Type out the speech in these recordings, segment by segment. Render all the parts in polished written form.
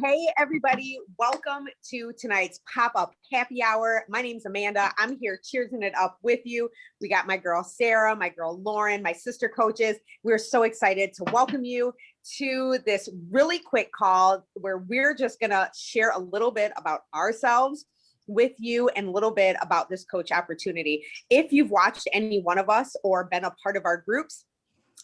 Hey, everybody. Welcome to tonight's pop-up happy hour. My name's Amanda. I'm here cheersing it up with you. We got my girl, Sarah, my girl, Lauren, my sister coaches. We're so excited to welcome you to this really quick call where we're just going to share a little bit about ourselves with you and a little bit about this coach opportunity. If you've watched any one of us or been a part of our groups,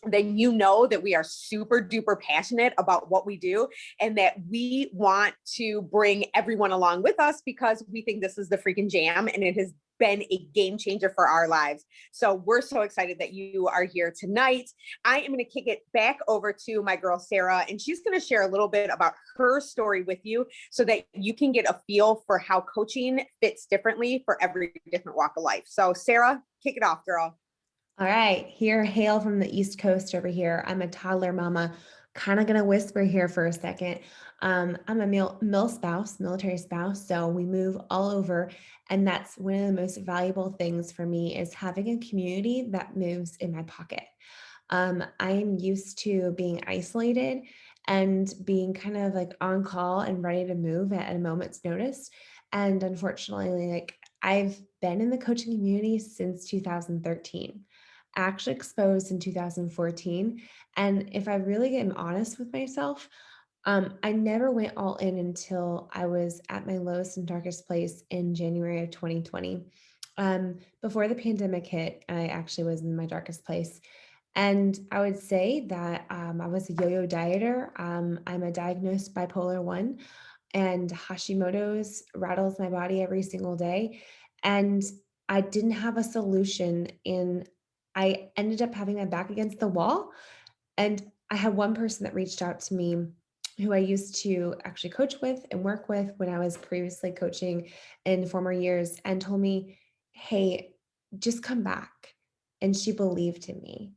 then you know that we are super duper passionate about what we do and that we want to bring everyone along with us because we think this is the freaking jam and it has been a game changer for our lives. So we're so excited that you are here tonight. I am going to kick it back over to my girl, Sarah, and she's going to share a little bit about her story with you so that you can get a feel for how coaching fits differently for every different walk of life. So Sarah, kick it off, girl. All right, hail from the East Coast over here. I'm a toddler mama, kind of going to whisper here for a second. I'm a military spouse, so we move all over. And that's one of the most valuable things for me is having a community that moves in my pocket. I'm used to being isolated and being kind of like on call and ready to move at a moment's notice. And unfortunately, I've been in the coaching community since 2013. Actually exposed in 2014. And if I really am honest with myself, I never went all in until I was at my lowest and darkest place in January of 2020. Before the pandemic hit, I actually was in my darkest place. And I would say that I was a yo-yo dieter. I'm a diagnosed bipolar 1, and Hashimoto's rattles my body every single day. And I didn't have a solution. And I ended up having my back against the wall. And I had one person that reached out to me who I used to actually coach with and work with when I was previously coaching in former years and told me, hey, just come back. And she believed in me.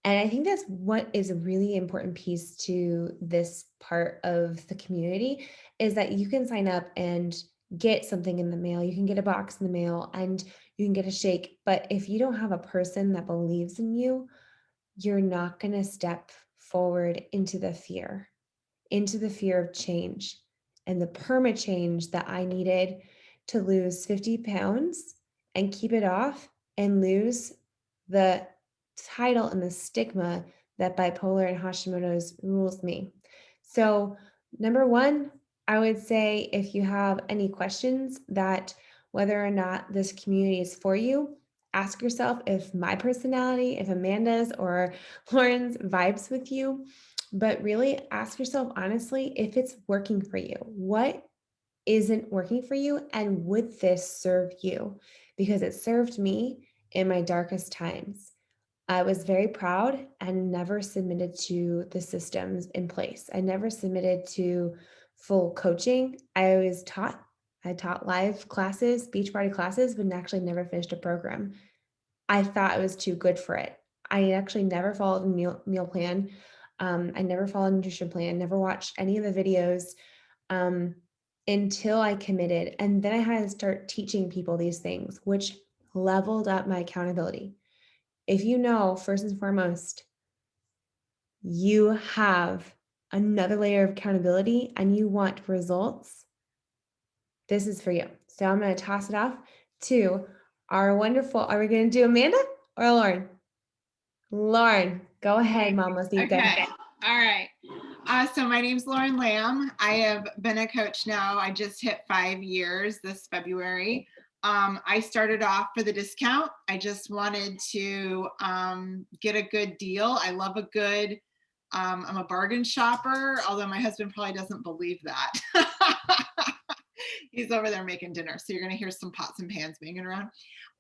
And I think that's what is a really important piece to this part of the community is that you can sign up and get something in the mail. You can get a box in the mail and you can get a shake. But if you don't have a person that believes in you, you're not going to step forward into the fear of change and the perma change that I needed to lose 50 pounds and keep it off and lose the title and the stigma that bipolar and Hashimoto's rules me. So, number one, I would say if you have any questions that whether or not this community is for you, ask yourself if my personality, if Amanda's or Lauren's vibes with you, but really ask yourself honestly if it's working for you. What isn't working for you? And would this serve you? Because it served me in my darkest times. I was very proud and never submitted to the systems in place. I never submitted to full coaching. I taught live classes, Beachbody classes, but actually never finished a program. I thought it was too good for it. I actually never followed a meal plan. I never followed a nutrition plan, never watched any of the videos until I committed. And then I had to start teaching people these things, which leveled up my accountability. If you know, first and foremost, you have another layer of accountability and you want results, this is for you. So I'm going to toss it off to our wonderful, are we going to do Amanda or Lauren? Lauren, go ahead, Mama. Okay. All right. So my name's Lauren Lamb. I have been a coach now. I just hit 5 years this February. I started off for the discount. I just wanted to get a good deal. I love a good, I'm a bargain shopper, although my husband probably doesn't believe that. He's over there making dinner, so you're going to hear some pots and pans banging around.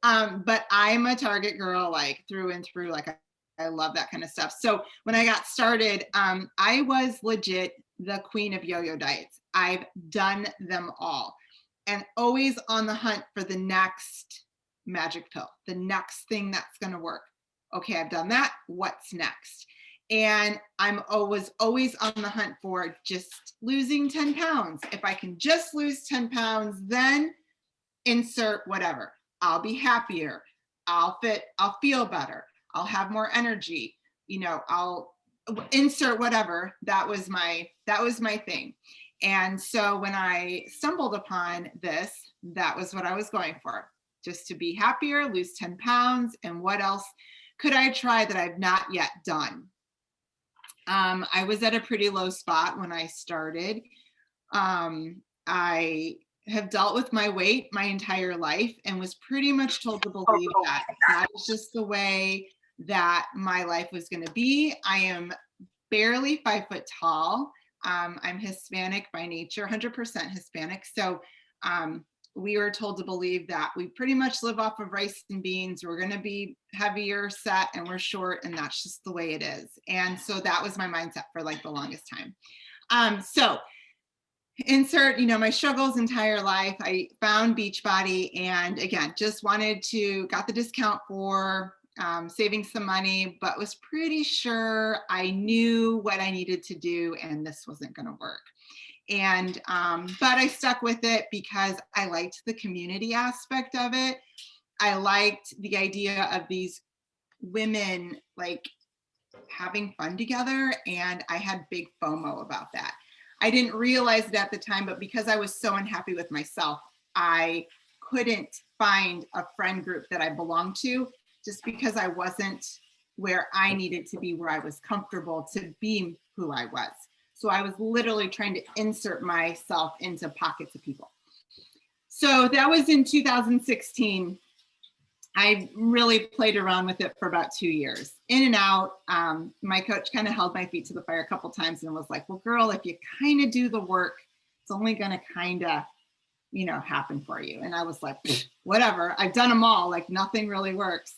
But I'm a Target girl, like through and through. Like I love that kind of stuff. So when I got started, I was legit the queen of yo-yo diets. I've done them all and always on the hunt for the next magic pill, the next thing that's going to work. Okay, I've done that. What's next? And was always on the hunt for just losing 10 pounds. If I can just lose 10 pounds, then insert whatever. I'll be happier. I'll feel better. I'll have more energy. You know, I'll insert whatever. That was my thing. And so when I stumbled upon this, that was what I was going for, just to be happier, lose 10 pounds. And what else could I try that I've not yet done? I was at a pretty low spot when I started. I have dealt with my weight my entire life and was pretty much told to believe that that was just the way that my life was going to be. I am barely 5 foot tall. I'm Hispanic by nature, 100% Hispanic. So we were told to believe that we pretty much live off of rice and beans. We're going to be heavier set and we're short, and that's just the way it is. And so that was my mindset for like the longest time. So insert, my struggles entire life. I found Beachbody, and again, just got the discount for saving some money, but was pretty sure I knew what I needed to do and this wasn't going to work. And, but I stuck with it because I liked the community aspect of it. I liked the idea of these women like having fun together, and I had big FOMO about that. I didn't realize it at the time, but because I was so unhappy with myself, I couldn't find a friend group that I belonged to, just because I wasn't where I needed to be, where I was comfortable to be who I was. So I was literally trying to insert myself into pockets of people. So that was in 2016. I really played around with it for about 2 years, in and out. My coach kind of held my feet to the fire a couple times and was like, well, girl, if you kind of do the work, it's only going to kind of, happen for you. And I was like, whatever, I've done them all. Like nothing really works.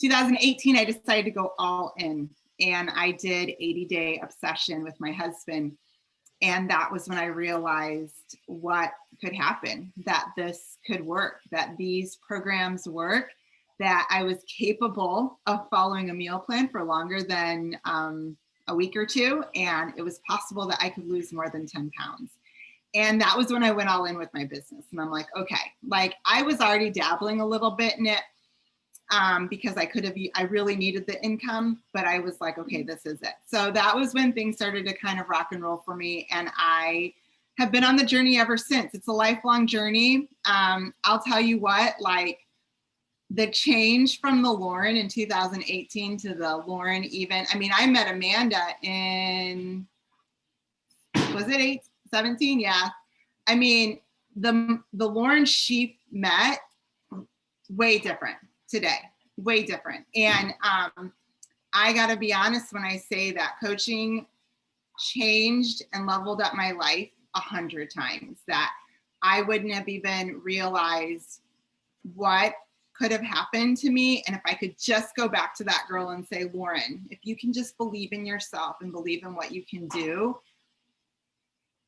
2018, I decided to go all in, and I did 80-day obsession with my husband. And that was when I realized what could happen, that this could work, that these programs work, that I was capable of following a meal plan for longer than a week or two. And it was possible that I could lose more than 10 pounds. And that was when I went all in with my business. And I'm like, okay, like I was already dabbling a little bit in it because I really needed the income, but I was like, okay, this is it. So that was when things started to kind of rock and roll for me. And I have been on the journey ever since. It's a lifelong journey. I'll tell you what, like the change from the Lauren in 2018 to the Lauren I met Amanda in, was it 17? Yeah. I mean, the Lauren she met, way different today, way different. And I got to be honest when I say that coaching changed and leveled up my life 100 times, that I wouldn't have even realized what could have happened to me. And if I could just go back to that girl and say, Lauren, if you can just believe in yourself and believe in what you can do,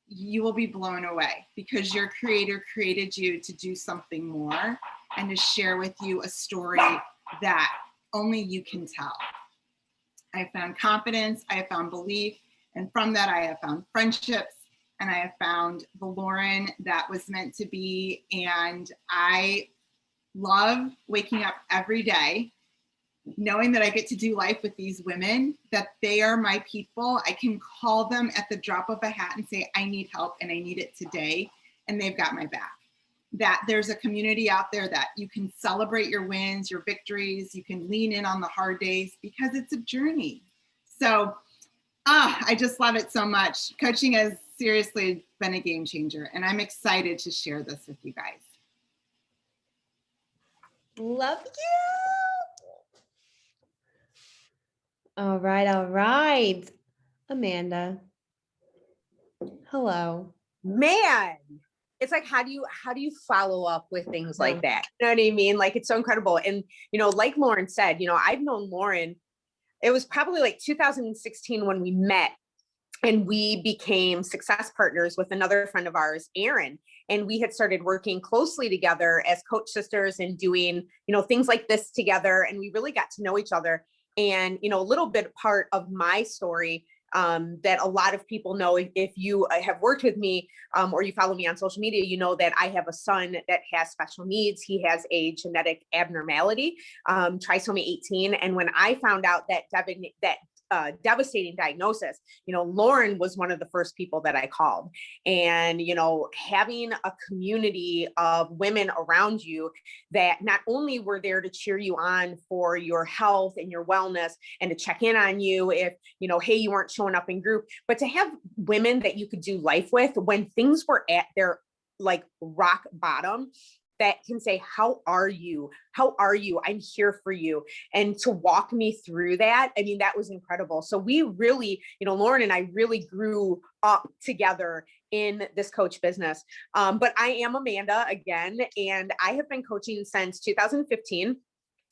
you will be blown away, because your creator created you to do something more and to share with you a story that only you can tell. I found confidence, I have found belief, and from that I have found friendships, and I have found the Lauren that was meant to be. And I love waking up every day knowing that I get to do life with these women, that they are my people. I can call them at the drop of a hat and say, I need help and I need it today. And they've got my back. That there's a community out there that you can celebrate your wins, your victories. You can lean in on the hard days, because it's a journey. So I just love it so much. Coaching has seriously been a game changer, and I'm excited to share this with you guys. Love you. All right. Amanda. Hello. Man, it's like, how do you follow up with things like that? You know what I mean? Like, it's so incredible. And, like Lauren said, I've known Lauren, it was probably like 2016 when we met, and we became success partners with another friend of ours, Erin. And we had started working closely together as coach sisters and doing, things like this together. And we really got to know each other. And, a little bit part of my story that a lot of people know, if you have worked with me or you follow me on social media, you know that I have a son that has special needs. He has a genetic abnormality, trisomy 18. And when I found out that devastating diagnosis, Lauren was one of the first people that I called. And, having a community of women around you that not only were there to cheer you on for your health and your wellness and to check in on you if, hey, you weren't showing up in group, but to have women that you could do life with when things were at their like rock bottom, that can say, how are you? How are you? I'm here for you. And to walk me through that, I mean, that was incredible. So we really, Lauren and I really grew up together in this coach business. But I am Amanda again, and I have been coaching since 2015.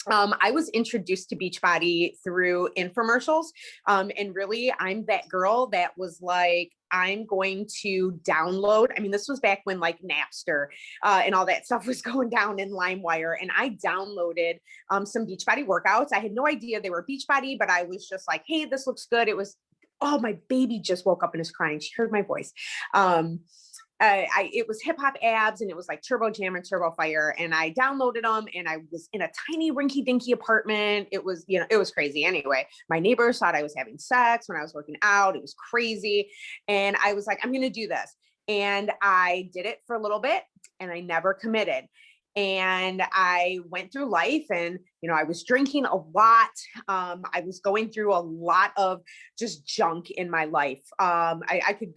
I was introduced to Beachbody through infomercials. And really, I'm that girl that was like, I'm going to download. I mean, this was back when like Napster and all that stuff was going down in LimeWire. And I downloaded some Beachbody workouts. I had no idea they were Beachbody, but I was just like, hey, this looks good. It was, oh, my baby just woke up and is crying. She heard my voice. It was hip hop abs, and it was like Turbo Jam and Turbo Fire. And I downloaded them, and I was in a tiny rinky dinky apartment. It was, it was crazy. Anyway, my neighbors thought I was having sex when I was working out. It was crazy. And I was like, I'm going to do this. And I did it for a little bit, and I never committed. And I went through life, and, I was drinking a lot. I was going through a lot of just junk in my life. I could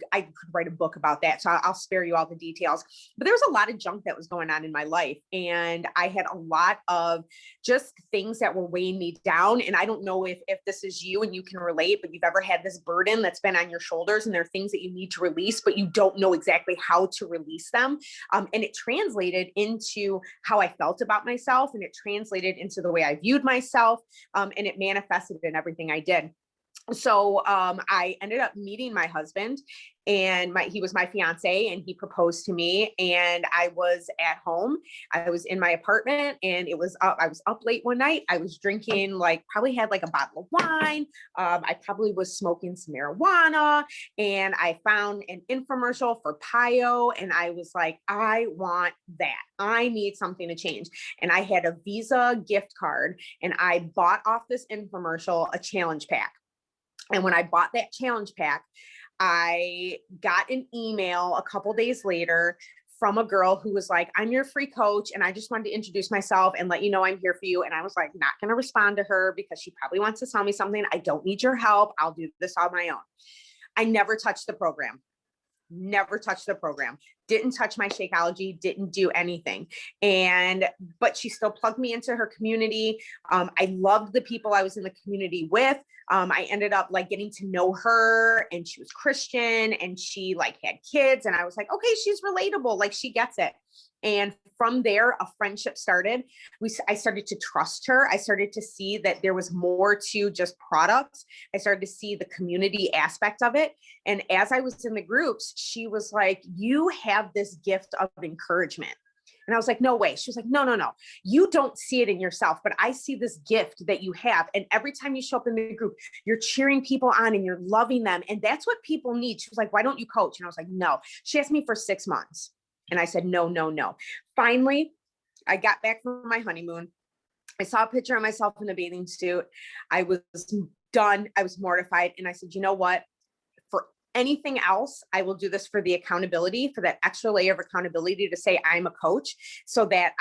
write a book about that. So I'll spare you all the details, but there was a lot of junk that was going on in my life. And I had a lot of just things that were weighing me down. And I don't know if this is you and you can relate, but you've ever had this burden that's been on your shoulders, and there are things that you need to release, but you don't know exactly how to release them. And it translated into how I felt about myself, and it translated into the way I viewed myself, and it manifested in everything I did. So I ended up meeting my husband, and he was my fiance, and he proposed to me, and I was at home. I was in my apartment, and I was up late one night. I was drinking, probably had like a bottle of wine. I probably was smoking some marijuana, and I found an infomercial for Pio, and I was like, I want that. I need something to change. And I had a Visa gift card, and I bought off this infomercial a challenge pack. And when I bought that challenge pack, I got an email a couple days later from a girl who was like, I'm your free coach, and I just wanted to introduce myself and let you know I'm here for you. And I was like, not going to respond to her because she probably wants to sell me something. I don't need your help. I'll do this on my own. I never touched the program. Didn't touch my Shakeology, didn't do anything. But she still plugged me into her community. I loved the people I was in the community with. I ended up getting to know her, and she was Christian, and she had kids. And I was like, okay, she's relatable. She gets it. And from there, a friendship started. I started to trust her. I started to see that there was more to just products. I started to see the community aspect of it. And as I was in the groups, she was like, you have this gift of encouragement. And I was like, no way. She was like, no. You don't see it in yourself, but I see this gift that you have. And every time you show up in the group, you're cheering people on and you're loving them. And that's what people need. She was like, why don't you coach? And I was like, no. She asked me for 6 months. And I said, no. Finally, I got back from my honeymoon. I saw a picture of myself in a bathing suit. I was done. I was mortified. And I said, you know what? For anything else, I will do this for the accountability, for that extra layer of accountability to say I'm a coach, so that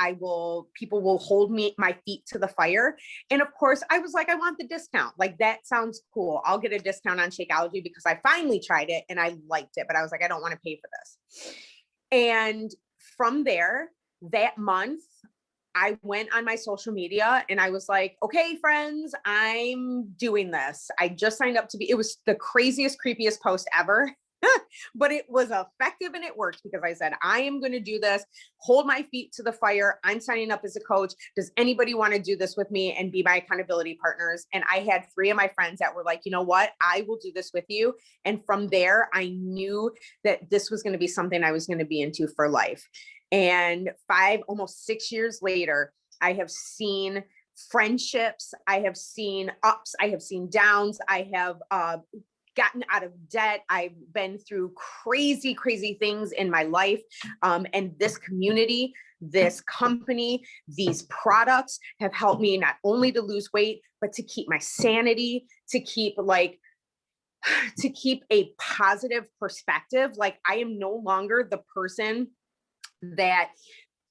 people will hold my feet to the fire. And of course, I was like, I want the discount. That sounds cool. I'll get a discount on Shakeology because I finally tried it and I liked it, but I was like, I don't want to pay for this. And from there, that month, I went on my social media and I was like, okay, friends, I'm doing this. I just signed up it was the craziest, creepiest post ever, but it was effective and it worked because I said, I am going to do this, hold my feet to the fire. I'm signing up as a coach. Does anybody want to do this with me and be my accountability partners? And I had 3 of my friends that were like, you know what? I will do this with you. And from there, I knew that this was going to be something I was going to be into for life. And almost 6 years later, I have seen friendships. I have seen ups. I have seen downs. I have gotten out of debt. I've been through crazy, crazy things in my life. And this community, this company, these products have helped me not only to lose weight, but to keep my sanity, to keep a positive perspective. Like, I am no longer the person that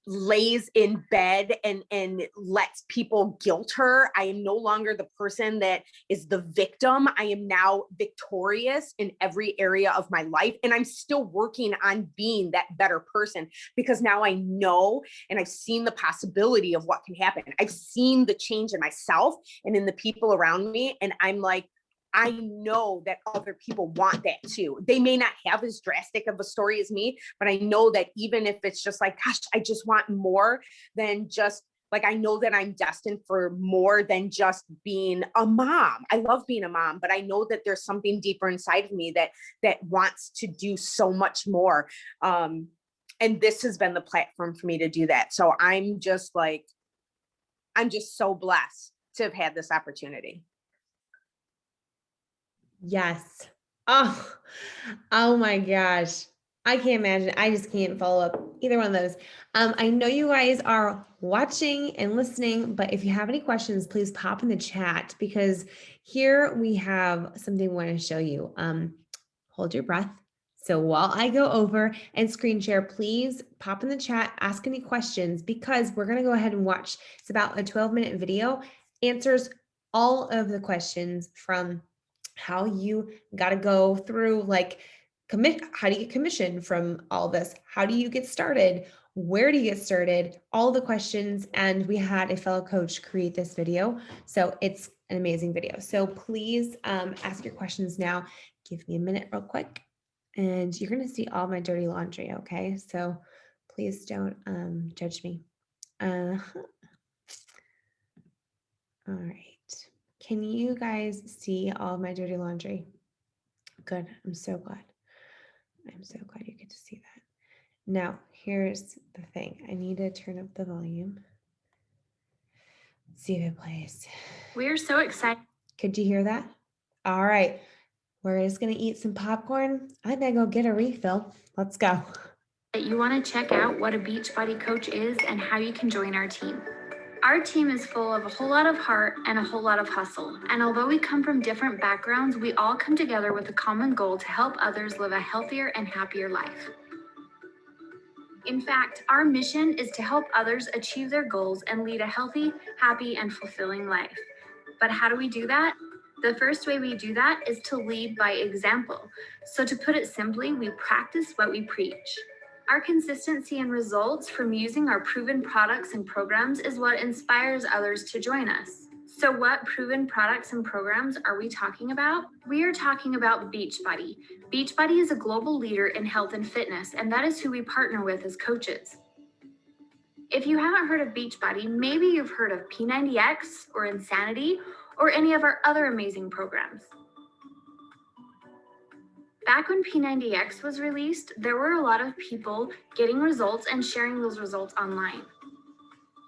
lays in bed and lets people guilt her. I am no longer the person that is the victim. I am now victorious in every area of my life. And I'm still working on being that better person, because now I know, and I've seen the possibility of what can happen. I've seen the change in myself and in the people around me. And I'm like, I know that other people want that too. They may not have as drastic of a story as me, but I know that even if it's just like, gosh, I just want more than just like, I know that I'm destined for more than just being a mom. I love being a mom, but I know that there's something deeper inside of me that wants to do so much more. And this has been the platform for me to do that. So I'm just so blessed to have had this opportunity. Yes. Oh my gosh. I can't imagine. I just can't follow up either one of those. I know you guys are watching and listening, but if you have any questions, please pop in the chat, because here we have something we want to show you. Hold your breath. So while I go over and screen share, please pop in the chat, ask any questions, because we're going to go ahead and watch. It's about a 12-minute video, answers all of the questions from how you got to go through, like, how do you get commission from all this? How do you get started? Where do you get started? All the questions. And we had a fellow coach create this video. So it's an amazing video. So please ask your questions now. Give me a minute real quick. And you're going to see all my dirty laundry, okay? So please don't judge me. All right. Can you guys see all of my dirty laundry? Good. I'm so glad. I'm so glad you get to see that. Now, here's the thing. I need to turn up the volume. See if it plays. We're so excited. Could you hear that? All right. We're just going to eat some popcorn. I'm going to go get a refill. Let's go. That you want to check out what a Beachbody coach is and how you can join our team. Our team is full of a whole lot of heart and a whole lot of hustle. And although we come from different backgrounds, we all come together with a common goal to help others live a healthier and happier life. In fact, our mission is to help others achieve their goals and lead a healthy, happy, and fulfilling life. But how do we do that? The first way we do that is to lead by example. So to put it simply, we practice what we preach. Our consistency and results from using our proven products and programs is what inspires others to join us. So what proven products and programs are we talking about? We are talking about Beachbody. Beachbody is a global leader in health and fitness, and that is who we partner with as coaches. If you haven't heard of Beachbody, maybe you've heard of P90X or Insanity or any of our other amazing programs. Back when P90X was released, there were a lot of people getting results and sharing those results online.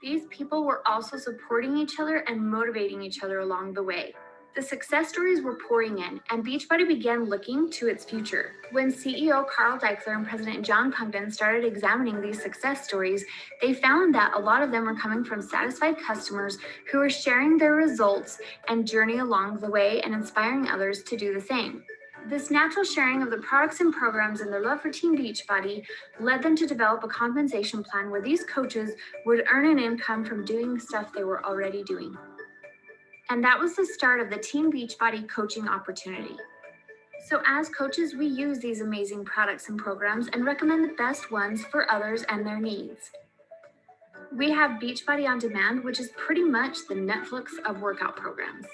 These people were also supporting each other and motivating each other along the way. The success stories were pouring in, and Beachbody began looking to its future. When CEO Carl Deichler and President John Congdon started examining these success stories, they found that a lot of them were coming from satisfied customers who were sharing their results and journey along the way and inspiring others to do the same. This natural sharing of the products and programs and their love for Team Beachbody led them to develop a compensation plan where these coaches would earn an income from doing the stuff they were already doing. And that was the start of the Team Beachbody coaching opportunity. So as coaches, we use these amazing products and programs and recommend the best ones for others and their needs. We have Beachbody On Demand, which is pretty much the Netflix of workout programs.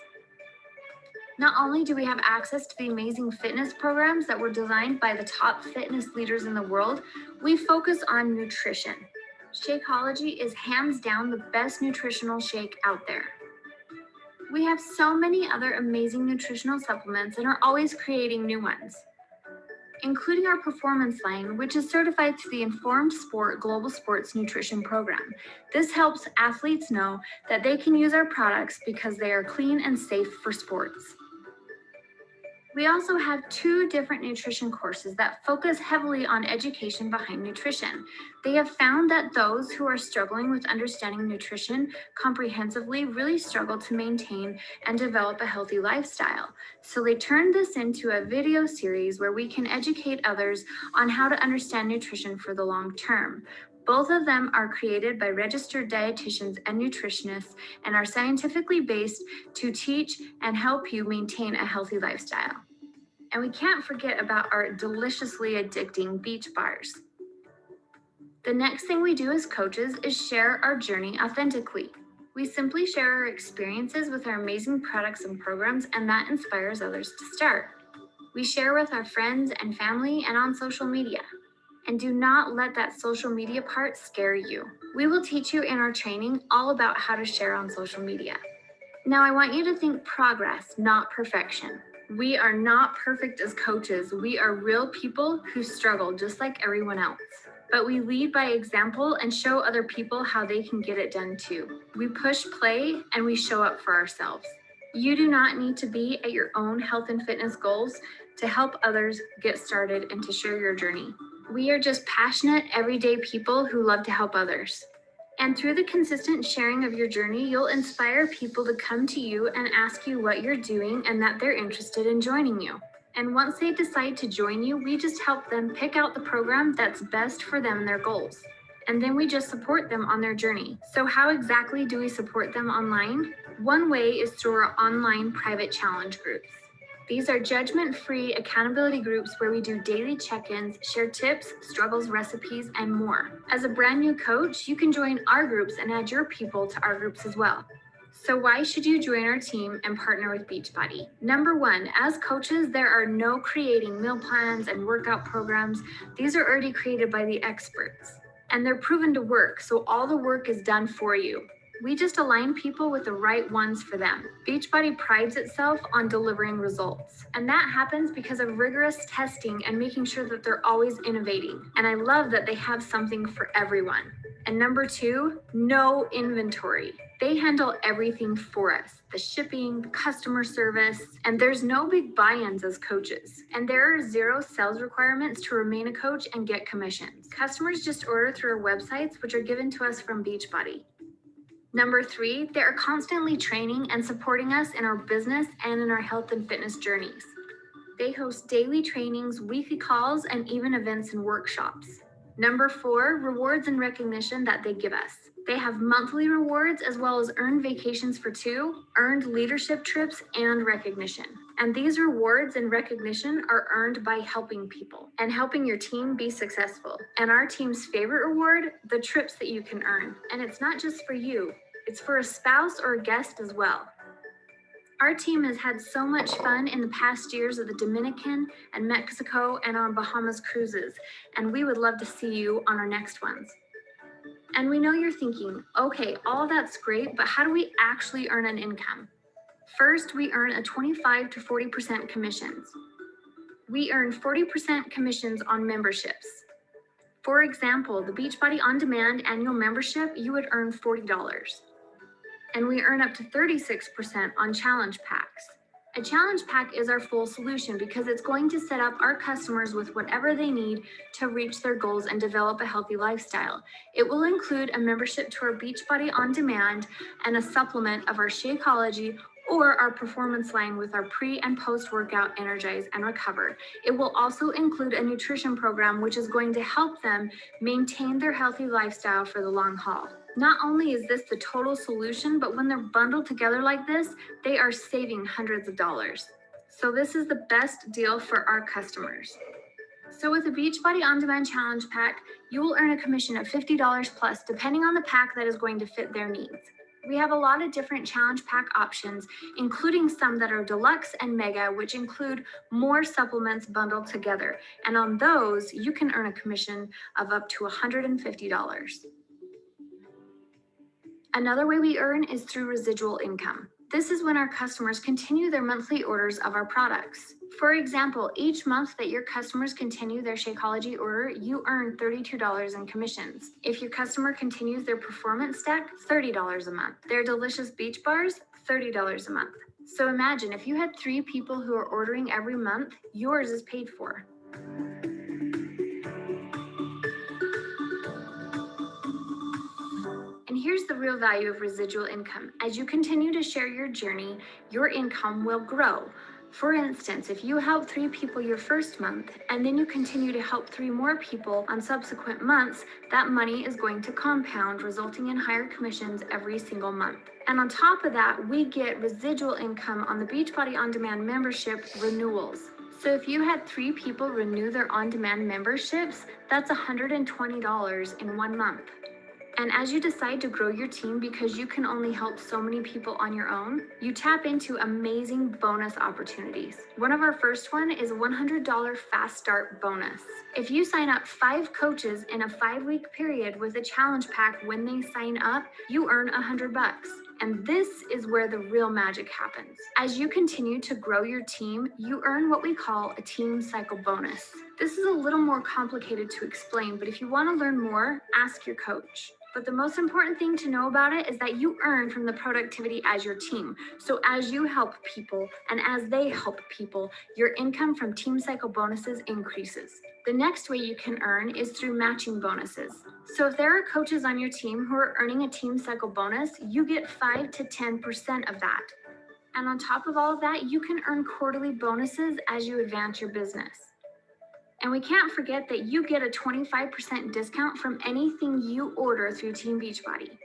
Not only do we have access to the amazing fitness programs that were designed by the top fitness leaders in the world, we focus on nutrition. Shakeology is hands down the best nutritional shake out there. We have so many other amazing nutritional supplements and are always creating new ones, including our performance line, which is certified through the Informed Sport Global Sports Nutrition Program. This helps athletes know that they can use our products because they are clean and safe for sports. We also have 2 different nutrition courses that focus heavily on education behind nutrition. They have found that those who are struggling with understanding nutrition comprehensively really struggle to maintain and develop a healthy lifestyle. So they turned this into a video series where we can educate others on how to understand nutrition for the long term. Both of them are created by registered dietitians and nutritionists and are scientifically based to teach and help you maintain a healthy lifestyle. And we can't forget about our deliciously addicting beach bars. The next thing we do as coaches is share our journey authentically. We simply share our experiences with our amazing products and programs, and that inspires others to start. We share with our friends and family and on social media. And do not let that social media part scare you. We will teach you in our training all about how to share on social media. Now, I want you to think progress, not perfection. We are not perfect as coaches. We are real people who struggle just like everyone else. But we lead by example and show other people how they can get it done too. We push play and we show up for ourselves. You do not need to be at your own health and fitness goals to help others get started and to share your journey. We are just passionate, everyday people who love to help others. And through the consistent sharing of your journey, you'll inspire people to come to you and ask you what you're doing and that they're interested in joining you. And once they decide to join you, we just help them pick out the program that's best for them and their goals. And then we just support them on their journey. So how exactly do we support them online? One way is through our online private challenge groups. These are judgment-free accountability groups where we do daily check-ins, share tips, struggles, recipes, and more. As a brand new coach, you can join our groups and add your people to our groups as well. So why should you join our team and partner with Beachbody? Number 1, as coaches, there are no creating meal plans and workout programs. These are already created by the experts, and they're proven to work, so all the work is done for you. We just align people with the right ones for them. Beachbody prides itself on delivering results, and that happens because of rigorous testing and making sure that they're always innovating. And I love that they have something for everyone. And number 2, no inventory. They handle everything for us, the shipping, the customer service, and there's no big buy-ins as coaches. And there are 0 sales requirements to remain a coach and get commissions. Customers just order through our websites, which are given to us from Beachbody. Number 3, they are constantly training and supporting us in our business and in our health and fitness journeys. They host daily trainings, weekly calls, and even events and workshops. Number 4, rewards and recognition that they give us. They have monthly rewards as well as earned vacations for 2, earned leadership trips, and recognition. And these rewards and recognition are earned by helping people and helping your team be successful. And our team's favorite reward, the trips that you can earn. And it's not just for you, it's for a spouse or a guest as well. Our team has had so much fun in the past years of the Dominican and Mexico and on Bahamas cruises, and we would love to see you on our next ones. And we know you're thinking, okay, all that's great, but how do we actually earn an income? First, we earn a 25 to 40% commissions. We earn 40% commissions on memberships. For example, the Beachbody On Demand annual membership, you would earn $40. And we earn up to 36% on challenge packs. A challenge pack is our full solution because it's going to set up our customers with whatever they need to reach their goals and develop a healthy lifestyle. It will include a membership to our Beachbody On Demand and a supplement of our Shakeology or our performance line with our pre and post workout Energize and Recover. It will also include a nutrition program which is going to help them maintain their healthy lifestyle for the long haul. Not only is this the total solution, but when they're bundled together like this, they are saving hundreds of dollars. So this is the best deal for our customers. So with a Beachbody On Demand Challenge Pack, you will earn a commission of $50 plus, depending on the pack that is going to fit their needs. We have a lot of different challenge pack options, including some that are deluxe and mega, which include more supplements bundled together. And on those, you can earn a commission of up to $150. Another way we earn is through residual income. This is when our customers continue their monthly orders of our products. For example, each month that your customers continue their Shakeology order, you earn $32 in commissions. If your customer continues their performance stack, $30 a month. Their delicious beach bars, $30 a month. So imagine if you had 3 people who are ordering every month, yours is paid for. And here's the real value of residual income. As you continue to share your journey, your income will grow. For instance, if you help 3 people your first month, and then you continue to help 3 more people on subsequent months, that money is going to compound, resulting in higher commissions every single month. And on top of that, we get residual income on the Beachbody On-Demand membership renewals. So if you had 3 people renew their on-demand memberships, that's $120 in 1 month. And as you decide to grow your team because you can only help so many people on your own, you tap into amazing bonus opportunities. One of our first one is a $100 fast start bonus. If you sign up 5 coaches in a 5-week period with a challenge pack when they sign up, you earn $100. And this is where the real magic happens. As you continue to grow your team, you earn what we call a team cycle bonus. This is a little more complicated to explain, but if you want to learn more, ask your coach. But the most important thing to know about it is that you earn from the productivity as your team. So as you help people and as they help people, your income from team cycle bonuses increases. The next way you can earn is through matching bonuses. So if there are coaches on your team who are earning a team cycle bonus, you get 5 to 10% of that. And on top of all of that, you can earn quarterly bonuses as you advance your business. And we can't forget that you get a 25% discount from anything you order through Team Beachbody.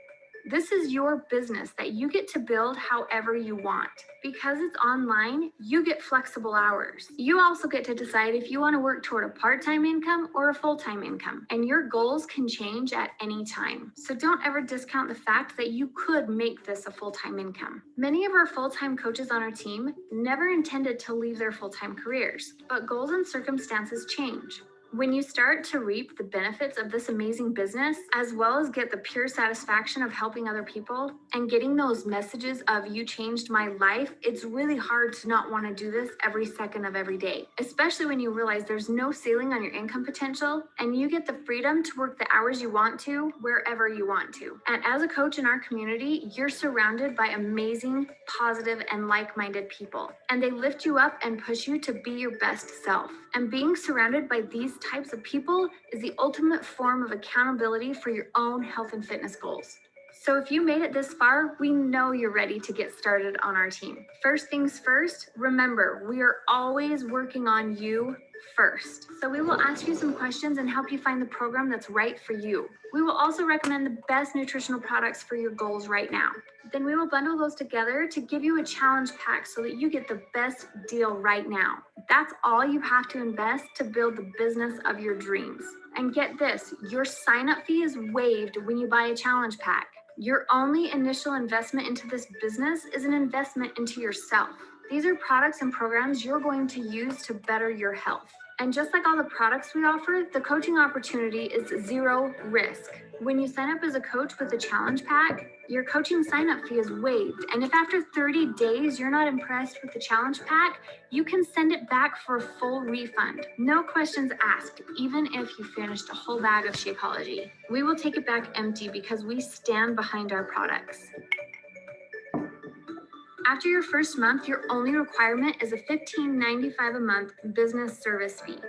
This is your business that you get to build however you want. Because it's online, you get flexible hours. You also get to decide if you want to work toward a part-time income or a full-time income, and your goals can change at any time. So don't ever discount the fact that you could make this a full-time income. Many of our full-time coaches on our team never intended to leave their full-time careers, but goals and circumstances change. When you start to reap the benefits of this amazing business, as well as get the pure satisfaction of helping other people and getting those messages of "you changed my life," it's really hard to not want to do this every second of every day, especially when you realize there's no ceiling on your income potential and you get the freedom to work the hours you want to, wherever you want to. And as a coach in our community, you're surrounded by amazing, positive, and like-minded people, and they lift you up and push you to be your best self. And being surrounded by these types of people is the ultimate form of accountability for your own health and fitness goals. So if you made it this far, we know you're ready to get started on our team. First things first, remember, we are always working on you first. So we will ask you some questions and help you find the program that's right for you. We will also recommend the best nutritional products for your goals right now. Then we will bundle those together to give you a challenge pack so that you get the best deal right now. That's all you have to invest to build the business of your dreams. And get this, your sign-up fee is waived when you buy a challenge pack. Your only initial investment into this business is an investment into yourself. These are products and programs you're going to use to better your health. And just like all the products we offer, the coaching opportunity is 0 risk. When you sign up as a coach with a challenge pack, your coaching sign-up fee is waived. And if after 30 days you're not impressed with the challenge pack, you can send it back for a full refund. No questions asked, even if you finished a whole bag of Shakeology. We will take it back empty because we stand behind our products. After your first month, your only requirement is a $15.95 a month business service fee.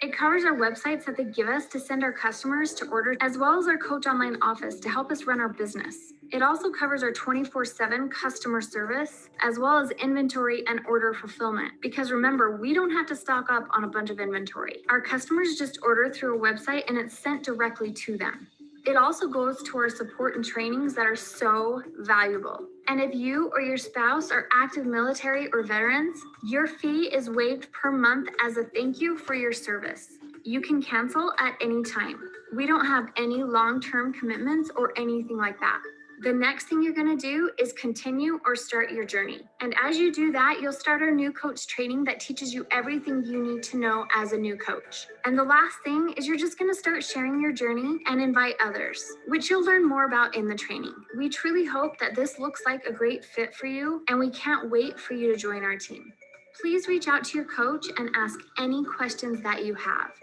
It covers our websites that they give us to send our customers to order, as well as our coach online office to help us run our business. It also covers our 24/7 customer service, as well as inventory and order fulfillment. Because remember, we don't have to stock up on a bunch of inventory. Our customers just order through a website and it's sent directly to them. It also goes to our support and trainings that are so valuable. And if you or your spouse are active military or veterans, your fee is waived per month as a thank you for your service. You can cancel at any time. We don't have any long-term commitments or anything like that. The next thing you're going to do is continue or start your journey. And as you do that, you'll start our new coach training that teaches you everything you need to know as a new coach. And the last thing is you're just going to start sharing your journey and invite others, which you'll learn more about in the training. We truly hope that this looks like a great fit for you, and we can't wait for you to join our team. Please reach out to your coach and ask any questions that you have.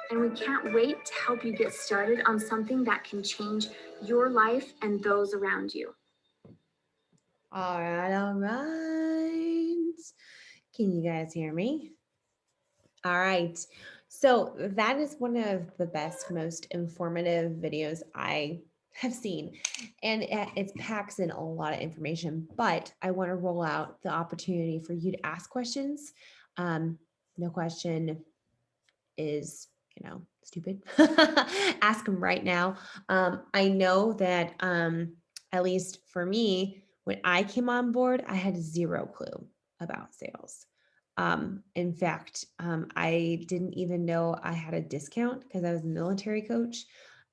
And we can't wait to help you get started on something that can change your life and those around you. All right, all right. Can you guys hear me? All right. So that is one of the best, most informative videos I have seen. And it packs in a lot of information, but I want to roll out the opportunity for you to ask questions. No question is, stupid. Ask them right now. I know that at least for me, when I came on board, I had zero clue about sales. In fact, I didn't even know I had a discount because I was a military coach.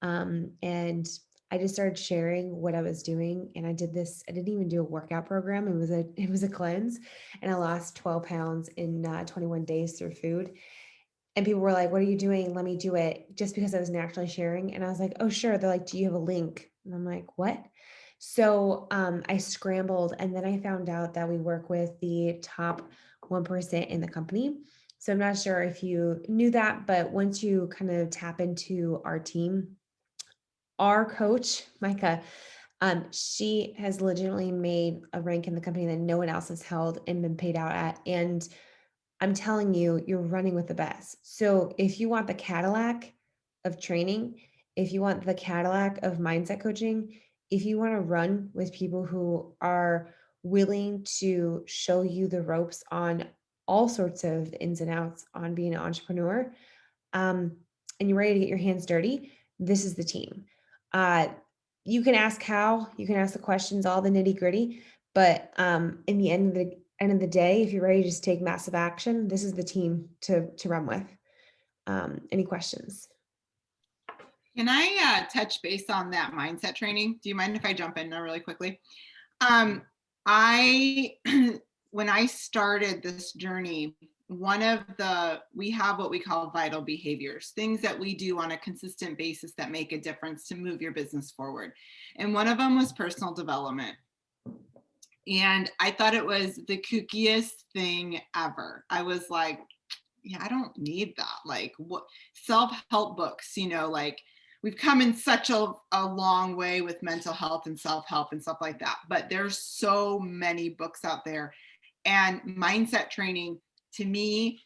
And I just started sharing what I was doing. And I didn't even do a workout program. It was a cleanse. And I lost 12 pounds in 21 days through food. And people were like, what are you doing? Let me do it, just because I was naturally sharing. And I was like, oh, sure. They're like, do you have a link? And I'm like, what? So I scrambled, and then I found out that we work with the top 1% in the company. So I'm not sure if you knew that, but once you kind of tap into our team, our coach, Micah, she has legitimately made a rank in the company that no one else has held and been paid out at. And I'm telling you, you're running with the best. So if you want the Cadillac of training, if you want the Cadillac of mindset coaching, if you want to run with people who are willing to show you the ropes on all sorts of ins and outs on being an entrepreneur, and you're ready to get your hands dirty, this is the team. You can ask how, you can ask the questions, all the nitty gritty, but in the end of the day, if you're ready to just take massive action, this is the team to run with. Any questions? Can I touch base on that mindset training? Do you mind if I jump in really quickly? I when I started this journey, we have what we call vital behaviors, things that we do on a consistent basis that make a difference to move your business forward. And one of them was personal development. And I thought it was the kookiest thing ever. I was like, yeah, I don't need that. Like, what self-help books, like we've come in such a long way with mental health and self-help and stuff like that. But there's so many books out there. And mindset training, to me,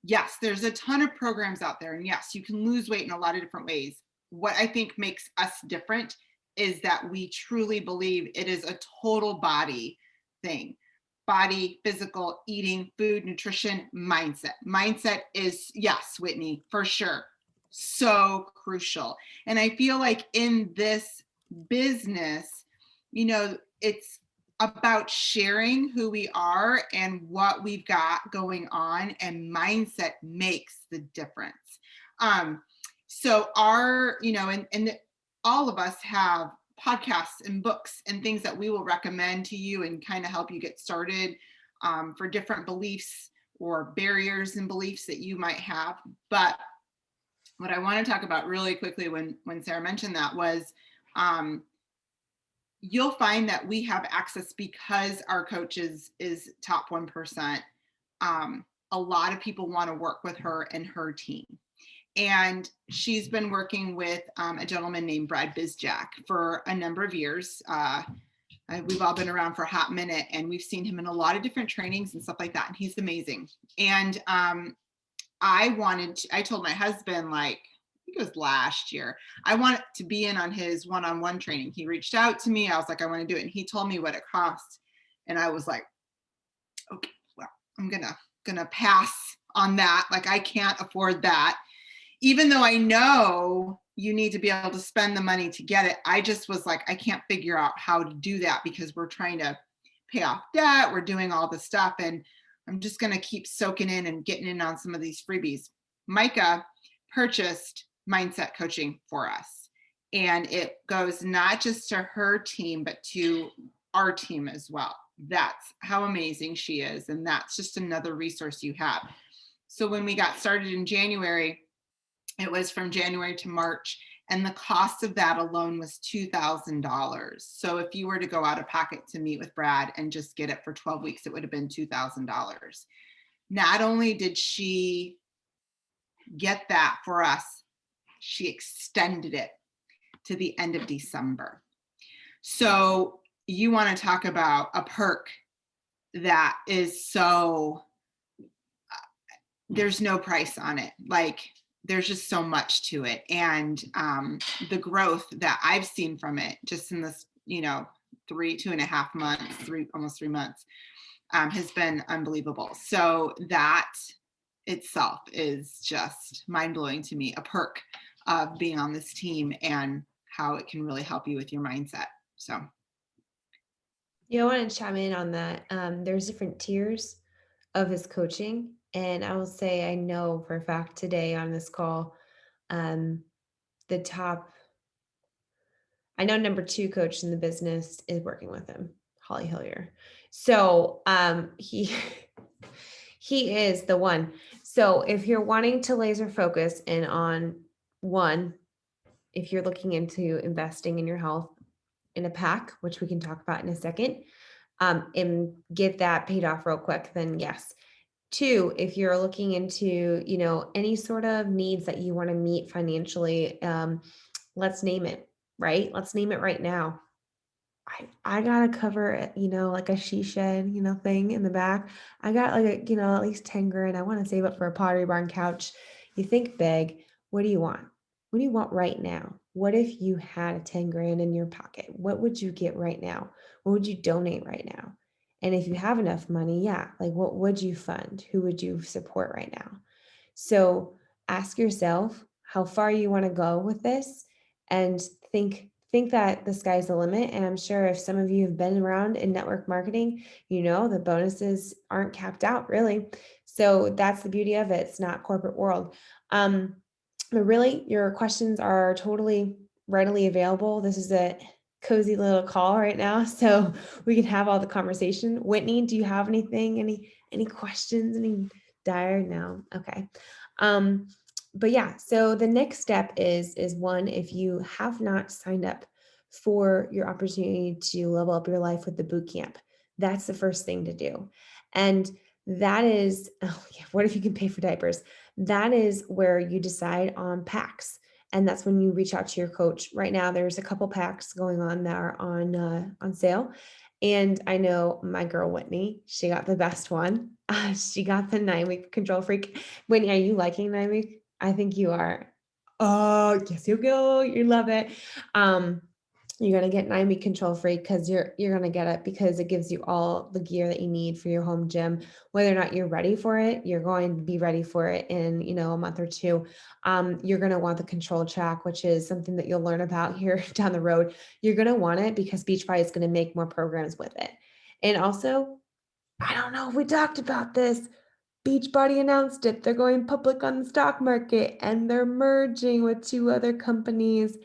yes, there's a ton of programs out there. And yes, you can lose weight in a lot of different ways. What I think makes us different is that we truly believe it is a total body thing. Body, physical, eating, food, nutrition, mindset. Mindset is, yes, Whitney, for sure, so crucial. And I feel like in this business, it's about sharing who we are and what we've got going on, and mindset makes the difference. So and all of us have podcasts and books and things that we will recommend to you and kind of help you get started for different beliefs or barriers and beliefs that you might have. But what I want to talk about really quickly when Sarah mentioned that was you'll find that we have access because our coach is top 1%. A lot of people want to work with her and her team. And she's been working with a gentleman named Brad Bizjack for a number of years. We've all been around for a hot minute, and we've seen him in a lot of different trainings and stuff like that. And he's amazing. And I told my husband, like, I think it was last year, I wanted to be in on his one-on-one training. He reached out to me. I was like, I want to do it. And he told me what it costs. And I was like, okay, well, I'm gonna pass on that. Like, I can't afford that. Even though I know you need to be able to spend the money to get it, I just was like, I can't figure out how to do that because we're trying to pay off debt. We're doing all this stuff. And I'm just going to keep soaking in and getting in on some of these freebies. Micah purchased mindset coaching for us. And it goes not just to her team, but to our team as well. That's how amazing she is. And that's just another resource you have. So when we got started in January, it was from January to March, and the cost of that alone was $2,000. So if you were to go out of pocket to meet with Brad and just get it for 12 weeks, it would have been $2,000. Not only did she get that for us, she extended it to the end of December. So you want to talk about a perk that is so, there's no price on it. Like, there's just so much to it. And the growth that I've seen from it just in this, 2.5 months, almost 3 months, has been unbelievable. So that itself is just mind blowing to me, a perk of being on this team and how it can really help you with your mindset. So. I want to chime in on that. There's different tiers of his coaching. And I will say, I know for a fact today on this call, the top, I know number 2 coach in the business is working with him, Holly Hillier. So he he is the one. So if you're wanting to laser focus in on one, if you're looking into investing in your health in a pack, which we can talk about in a second, and get that paid off real quick, then yes. 2, if you're looking into, any sort of needs that you want to meet financially, let's name it, right? Let's name it right now. I gotta cover, like a she shed, thing in the back. I got like at least 10 grand. I want to save up for a Pottery Barn couch. You think big. What do you want? What do you want right now? What if you had 10 grand in your pocket? What would you get right now? What would you donate right now? And if you have enough money, yeah, like what would you fund? Who would you support right now? So ask yourself how far you want to go with this, and think that the sky's the limit. And I'm sure if some of you have been around in network marketing, the bonuses aren't capped out really. So that's the beauty of it. It's not corporate world. But really, your questions are totally readily available. This is a cozy little call right now, so we can have all the conversation. Whitney, do you have anything? Any questions? Any dire? No. Okay. But yeah, so the next step is one, if you have not signed up for your opportunity to level up your life with the boot camp, that's the first thing to do. And that is, oh yeah, what if you can pay for diapers? That is where you decide on packs. And that's when you reach out to your coach. Right now, there's a couple packs going on that are on sale. And I know my girl Whitney, she got the best one. She got the 9-week control freak. Whitney, are you liking 9-week? I think you are. Oh, yes, you go. You love it. You're gonna get 9-week control freak because you're gonna get it because it gives you all the gear that you need for your home gym. Whether or not you're ready for it, you're going to be ready for it in a month or two. You're gonna want the control track, which is something that you'll learn about here down the road. You're gonna want it because Beachbody is gonna make more programs with it. And also, I don't know if we talked about this. Beachbody announced it. They're going public on the stock market and they're merging with 2 other companies.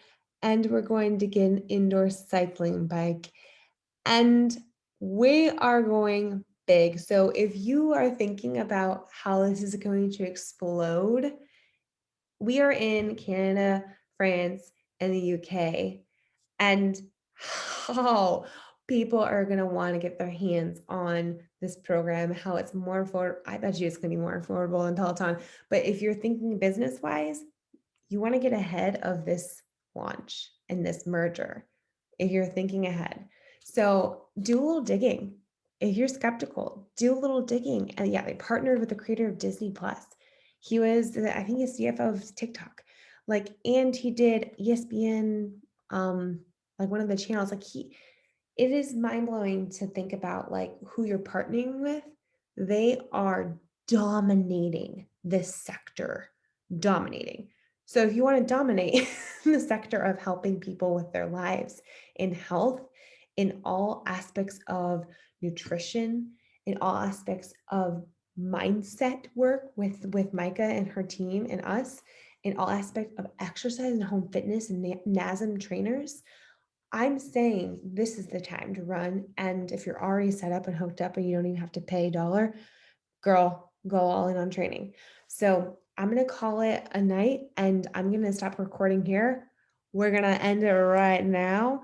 And we're going to get an indoor cycling bike. And we are going big. So if you are thinking about how this is going to explode, we are in Canada, France, and the UK. And how people are going to want to get their hands on this program, how it's more affordable. I bet you it's going to be more affordable than Peloton. But if you're thinking business wise, you want to get ahead of this launch and this merger if you're thinking ahead. So do a little digging. If you're skeptical, do a little digging. And yeah, they partnered with the creator of Disney Plus. He was, I think, he's CFO of TikTok. And he did ESPN, like one of the channels. It is mind blowing to think about who you're partnering with. They are dominating this sector, dominating. So if you want to dominate the sector of helping people with their lives in health, in all aspects of nutrition, in all aspects of mindset work with Micah and her team and us, in all aspects of exercise and home fitness and NASM trainers, I'm saying this is the time to run. And if you're already set up and hooked up and you don't even have to pay a dollar, girl, go all in on training. So I'm going to call it a night and I'm going to stop recording here. We're going to end it right now.